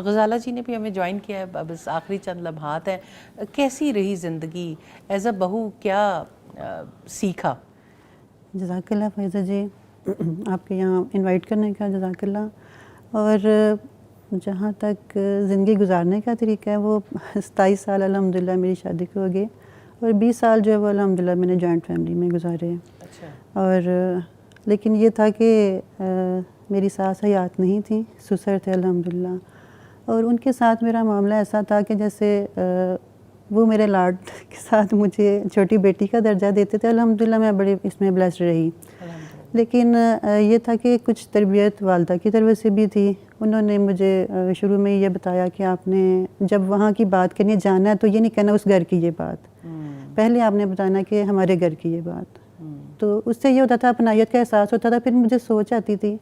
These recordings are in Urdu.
غزالہ جی نے بھی ہمیں جوائن کیا ہے، بس آخری چند لمحات ہیں. کیسی رہی زندگی ایز اے بہو، کیا سیکھا؟ جزاک اللہ فیضہ جی، آپ کے یہاں انوائٹ کرنے کا جزاک اللہ. اور جہاں تک زندگی گزارنے کا طریقہ ہے وہ 27 سال الحمدللہ میری شادی کو ہو گئے، اور 20 سال جو ہے وہ الحمدللہ میں نے جوائنٹ فیملی میں گزارے ہیں. اچھا. اور لیکن یہ تھا کہ میری ساس حیات نہیں تھیں، سسر تھے الحمدللہ. اور ان کے ساتھ میرا معاملہ ایسا تھا کہ جیسے وہ میرے لاڈ کے ساتھ مجھے چھوٹی بیٹی کا درجہ دیتے تھے. الحمدللہ میں بڑی اس میں بلیسڈ رہی. لیکن یہ تھا کہ کچھ تربیت والدہ کی طرف سے بھی تھی. انہوں نے مجھے شروع میں یہ بتایا کہ آپ نے جب وہاں کی بات کرنی جانا ہے تو یہ نہیں کہنا اس گھر کی یہ بات، پہلے آپ نے بتانا کہ ہمارے گھر کی یہ بات. تو اس سے یہ ہوتا تھا اپنائیت کا احساس ہوتا تھا. پھر مجھے سوچ آتی تھی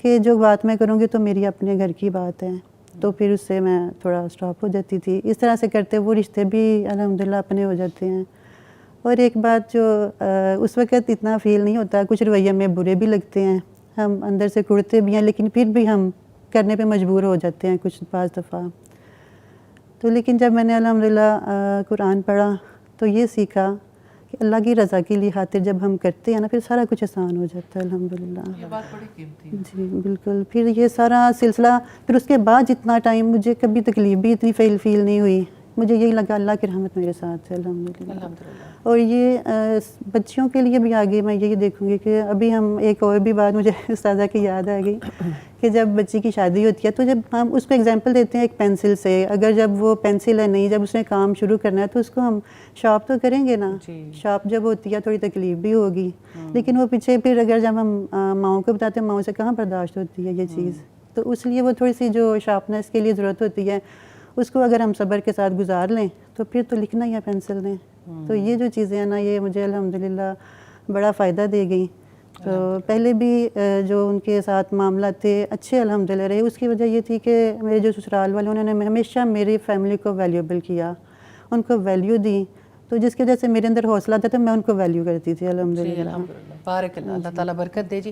کہ جو بات میں کروں گی تو میری اپنے گھر کی بات ہے، تو پھر اس سے میں تھوڑا اسٹاپ ہو جاتی تھی. اس طرح سے کرتے وہ رشتے بھی الحمدللہ اپنے ہو جاتے ہیں. اور ایک بات جو اس وقت اتنا فیل نہیں ہوتا، کچھ رویے میں برے بھی لگتے ہیں، ہم اندر سے کڑتے بھی ہیں، لیکن پھر بھی ہم کرنے پہ مجبور ہو جاتے ہیں کچھ بعض دفعہ. تو لیکن جب میں نے الحمدللہ قرآن پڑھا تو یہ سیکھا کہ اللہ کی رضا کے لیے خاطر جب ہم کرتے ہیں نا پھر سارا کچھ آسان ہو جاتا ہے الحمدللہ. یہ بات بڑی قیمتی ہے. جی بالکل. پھر یہ سارا سلسلہ، پھر اس کے بعد جتنا ٹائم مجھے کبھی تکلیف بھی اتنی فیل نہیں ہوئی. مجھے یہی لگا اللہ کی رحمت میرے ساتھ ہے الحمدللہ. اور یہ بچیوں کے لیے بھی آگے میں یہی دیکھوں گی کہ ابھی ہم ایک اور بھی بات مجھے استاذہ کی یاد آ گئی کہ جب بچی کی شادی ہوتی ہے تو جب ہم اس کو ایگزامپل دیتے ہیں ایک پینسل سے، اگر جب وہ پینسل ہے نہیں، جب اس نے کام شروع کرنا ہے تو اس کو ہم شارپ تو کریں گے نا. شارپ جب ہوتی ہے تھوڑی تکلیف بھی ہوگی، لیکن وہ پیچھے پھر اگر جب ہم ماؤں کو بتاتے ہیں ماؤں سے کہاں برداشت ہوتی ہے یہ چیز. تو اس لیے وہ تھوڑی سی جو شارپنیس کے لیے ضرورت ہوتی ہے اس کو اگر ہم صبر کے ساتھ گزار لیں تو پھر تو لکھنا ہی ہے پینسل نے. تو یہ جو چیزیں ہیں نا یہ مجھے الحمدللہ بڑا فائدہ دے گئیں. تو پہلے بھی جو ان کے ساتھ معاملات تھے اچھے الحمدللہ رہے. اس کی وجہ یہ تھی کہ میرے جو سسرال والے انہوں نے ہمیشہ میری فیملی کو ویلیوبل کیا، ان کو ویلیو دی. تو جس کی وجہ سے میرے اندر حوصلہ تھا تو میں ان کو ویلیو کرتی تھی الحمدللہ. بارک اللہ، اللہ تعالیٰ برکت دے جی.